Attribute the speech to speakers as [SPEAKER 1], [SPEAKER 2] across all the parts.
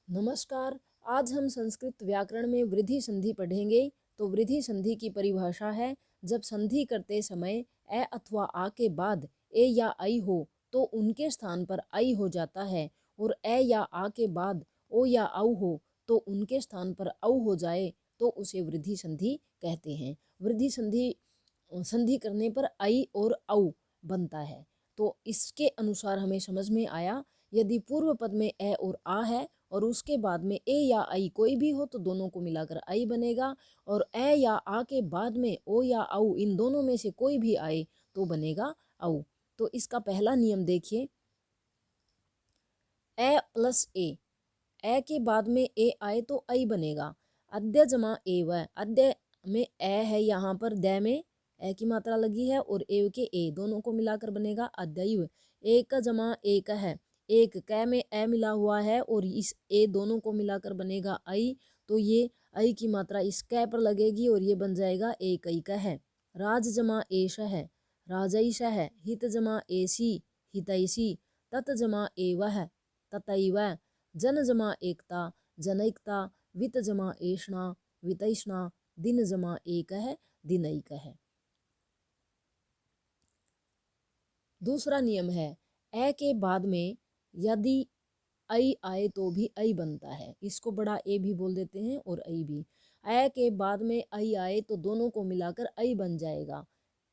[SPEAKER 1] नमस्कार। आज हम संस्कृत व्याकरण में वृद्धि संधि पढ़ेंगे। तो वृद्धि संधि की परिभाषा है, जब संधि करते समय ए अथवा आ के बाद ए या आई हो तो उनके स्थान पर आई हो जाता है, और ए या आ के बाद ओ या औ हो तो उनके स्थान पर औ हो जाए तो उसे वृद्धि संधि कहते हैं। वृद्धि संधि संधि करने पर आई और औ बनता है। तो इसके अनुसार हमें समझ में आया, यदि पूर्व पद में ए और आ है और उसके बाद में ए या आई कोई भी हो तो दोनों को मिलाकर आई बनेगा, और ए या आ के बाद में ओ या औ इन दोनों में से कोई भी आए तो बनेगा औ। तो इसका पहला नियम देखिए, ए प्लस ए के बाद में ए आए तो आई बनेगा। अद्य जमा ए व, अद्य में ए है, यहाँ पर द में ए की मात्रा लगी है और एव के ए दोनों को मिलाकर बनेगा अद्यव। एक का जमा एक है, एक कै में ए मिला हुआ है और इस ए दोनों को मिलाकर बनेगा आई, तो ये आई की मात्रा इस कै पर लगेगी और ये बन जाएगा एक आई का है। राज जमा एश है, राजैश है। हित जमा एसी, हितैषी। तत जमा एव है, ततैव। जन जमा एकता, जनैकता। वित जमा एषणा, वितैष्णा। दिन जमा एक है, दिनैक है। दूसरा नियम है, ए के बाद में यदि आई आए तो भी आई बनता है। इसको बड़ा ए भी बोल देते हैं और आई भी। ए के बाद में आई आए तो दोनों को मिलाकर आई बन जाएगा।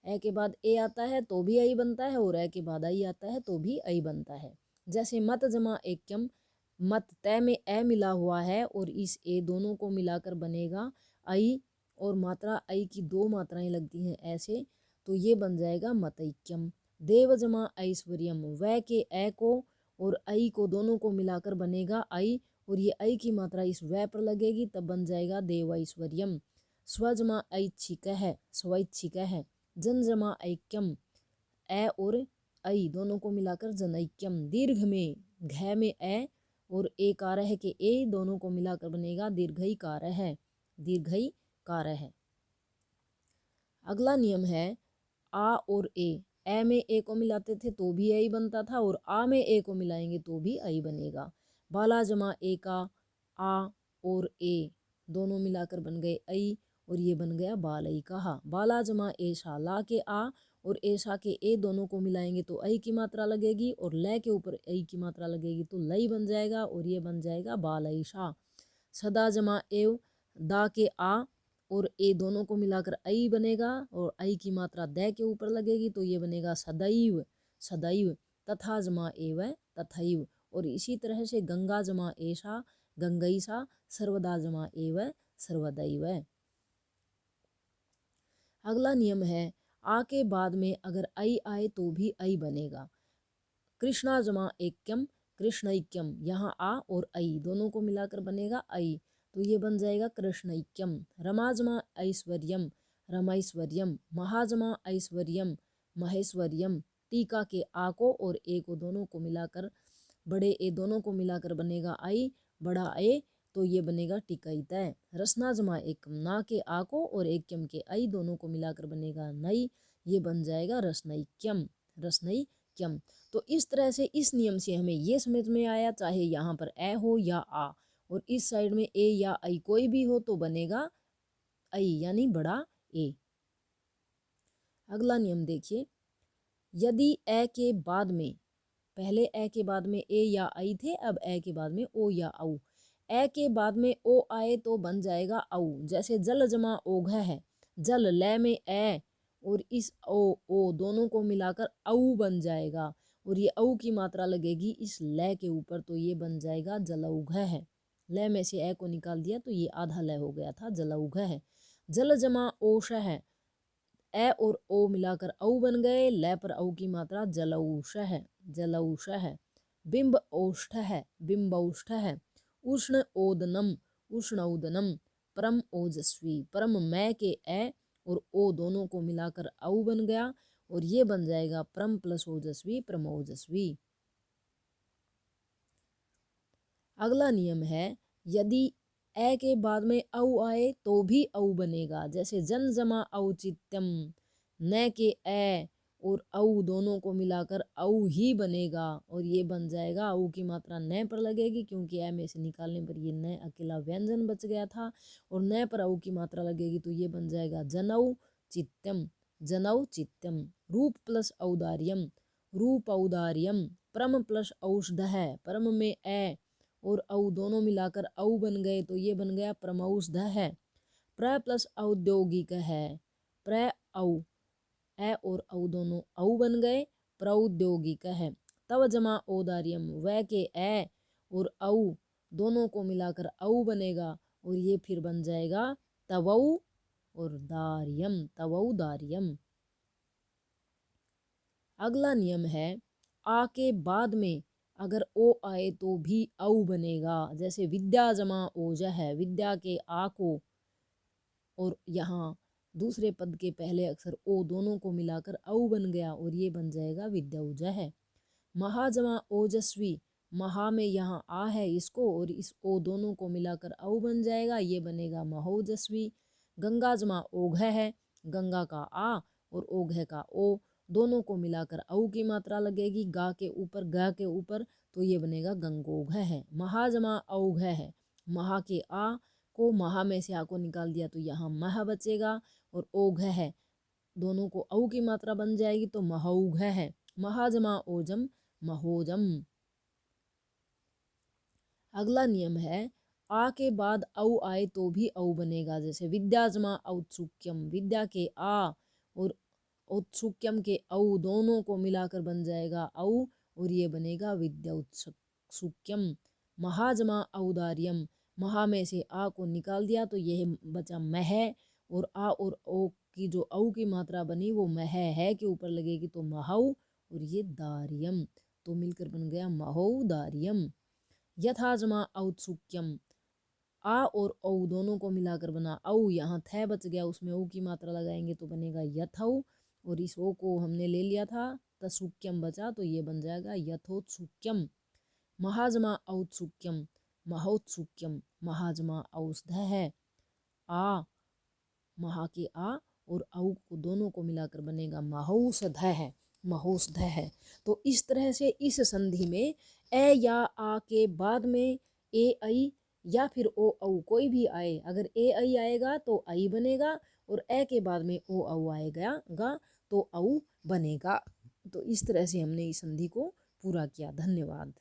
[SPEAKER 1] ए के बाद ए आता है तो भी आई बनता है, और ए के बाद आई आता है तो भी आई बनता है। जैसे मत जमा एक्यम, मत तय में ए मिला हुआ है और इस ए दोनों को मिलाकर बनेगा आई, और मात्रा आई की दो मात्राएं लगती हैं ऐसे, तो ये बन जाएगा मतैक्यम। देव जमा ऐश्वर्यम, वह के ए को और आई को दोनों को मिलाकर बनेगा आई, और ये आई की मात्रा इस वह पर लगेगी तब बन जाएगा देव ऐश्वर्यम। स्वजमा ऐच्छिक है, स्वैच्छिक है। जन जमा ऐक्यम, ए और आई दोनों को मिलाकर जनैक्यम। दीर्घ में घ में ए और ए कार है के ए दोनों को मिलाकर बनेगा दीर्घई कार है, दीर्घई कार है। अगला नियम है, आ और ए में ए को मिलाते थे तो भी आई बनता था, और आ में ए को मिलाएंगे तो भी आई बनेगा। बाला जमा ए का, आ और ए दोनों मिलाकर बन गए आई, और ये बन गया बालई कहा। बाला जमा ऐशा, ला के आ और ऐशा के ए दोनों को मिलाएंगे तो आई की मात्रा लगेगी, और ल के ऊपर आई की मात्रा लगेगी तो लई बन जाएगा, और ये बन जाएगा बालईशा। सदा जमा एव, दा के आ और ए दोनों को मिलाकर आई बनेगा, और आई की मात्रा द के ऊपर लगेगी तो ये बनेगा सदैव, सदैव। तथा जमा एव, तथैव। और इसी तरह से गंगा जमा ऐशा, गंगैसा। सर्वदा जमा एव, सर्वदैव। अगला नियम है, आ के बाद में अगर आई आए तो भी आई बनेगा। कृष्णा जमा ऐक्यम, कृष्णैक्यम। यहाँ आ और आई दोनों को मिलाकर बनेगा आई, तो ये बन जाएगा कृष्णैक्यम। रमा जमा ऐश्वर्यम, रमैश्वर्यम। महाजमा ऐश्वर्यम, महेश्वर्यम। टीका के आ को और ए को दोनों को मिलाकर, बड़े ए दोनों को मिलाकर बनेगा आई, बड़ा ए, तो ये बनेगा टिकैतय। रसना जमा एकम, ना के आ को और एकम के आई दोनों को मिलाकर बनेगा नई, ये बन जाएगा रसनैक्यम, रसनैक्यम। तो इस तरह से इस नियम से हमें ये समझ में आया, चाहे यहाँ पर ए हो या आ, और इस साइड में ए या आई कोई भी हो तो बनेगा आई, यानी बड़ा ए। अगला नियम देखिए, यदि ए के बाद में, पहले ए के बाद में ए या आई थे, अब ए के बाद में ओ या औ। ए के बाद में ओ आए तो बन जाएगा औ। जैसे जल जमा ओघ है, जल ल में ए और इस ओ दोनों को मिलाकर औ बन जाएगा, और ये औ की मात्रा लगेगी इस ल के ऊपर, तो ये बन जाएगा जलौघ है। ल में से ए को निकाल दिया तो ये आधा ल हो गया था, जलौघ है। जल जमा ओष है, ए और ओ मिलाकर औ बन गए, ल पर औ की मात्रा जलौष है, जलौष है। बिंब औष्ठ है, बिंबौष्ठ है। उष्ण ओदनम, उष्णौदनम। परम ओजस्वी, परम मै के ए और ओ दोनों को मिलाकर औ बन गया, और ये बन जाएगा परम प्लस ओजस्वी, परमोजस्वी। अगला नियम है, यदि ए के बाद में औ आए तो भी औ बनेगा। जैसे जन जमा औचित्यम, न के ए और औ दोनों को मिलाकर औ ही बनेगा और ये बन जाएगा। औ की मात्रा न पर लगेगी क्योंकि ए में से निकालने पर ये न अकेला व्यंजन बच गया था और न पर औ की मात्रा लगेगी तो ये बन जाएगा जनौ चित्यम। जनौ चित्यम। रूप प्लस औदार्यम, रूप औदार्यम। परम प्लस औषधः, परम में ए और औ दोनों मिलाकर औ बन गए तो ये बन गया परमौषधः। प्र प्लस औद्योगिक है, प्र औ, ए और औ दोनों औ बन गए प्रौद्योगिक है। तव जमा औदार्यम, वह के ए और औ दोनों को मिलाकर औ बनेगा और ये फिर बन जाएगा तवौ और दार्यम, तवौ दार्यम। अगला नियम है आ के बाद में अगर ओ आए तो भी औ बनेगा। जैसे विद्या जमा ओज है, विद्या के आ को और यहाँ दूसरे पद के पहले अक्षर ओ दोनों को मिलाकर औ बन गया और ये बन जाएगा विद्याऊज है। महाजमा ओजस्वी, महा में यहाँ आ है इसको और इस ओ दोनों को मिलाकर औ बन जाएगा, ये बनेगा महोजस्वी। गंगा जमा ओघ है, गंगा का आ और ओघ का ओ दोनों को मिलाकर औ की मात्रा लगेगी गा के ऊपर ग के ऊपर तो ये बनेगा गंगोघ है। महाजमा औघ है, महा के आ को महा में से आ को निकाल दिया तो यहाँ मह बचेगा और ओघ है दोनों को औ की मात्रा बन जाएगी तो महौघ है। महाजमा ओजम, महोजम। अगला नियम है आ के बाद औ आए तो भी औ बनेगा। जैसे विद्या जमा औत्सुक्यम, विद्या के आ और औत्सुक्यम के औ दोनों को मिलाकर बन जाएगा औ और ये बनेगा विद्या उत्सुक्यम। महाजमा औदार्यम, महा में से आ को निकाल दिया तो यह बचा मह और आ और ओ की जो औ की मात्रा बनी वो मह है के ऊपर लगेगी तो महौ और ये दार्यम तो मिलकर बन गया महोदार्यम। यथाजमा औत्सुक्यम, आ और औ दोनों को मिलाकर बना औ, यहाँ थ बच गया उसमें औ की मात्रा लगाएंगे तो बनेगा यथौ और इस ओ को हमने ले लिया था तसुक्यम बचा तो ये बन जाएगा यथोत्सुक्यम। महाजमा औत्सुक्यम, महोत्सुक्यम। महाजमा औषध है, आ महा के आ और औ को दोनों को मिलाकर बनेगा महौषध है, महौषध है। तो इस तरह से इस संधि में ए या आ के बाद में ए आई या फिर ओ औ कोई भी आए, अगर ए आई आएगा तो आई बनेगा और ए के बाद में ओ औ आएगा तो औ बनेगा। तो इस तरह से हमने इस संधि को पूरा किया। धन्यवाद।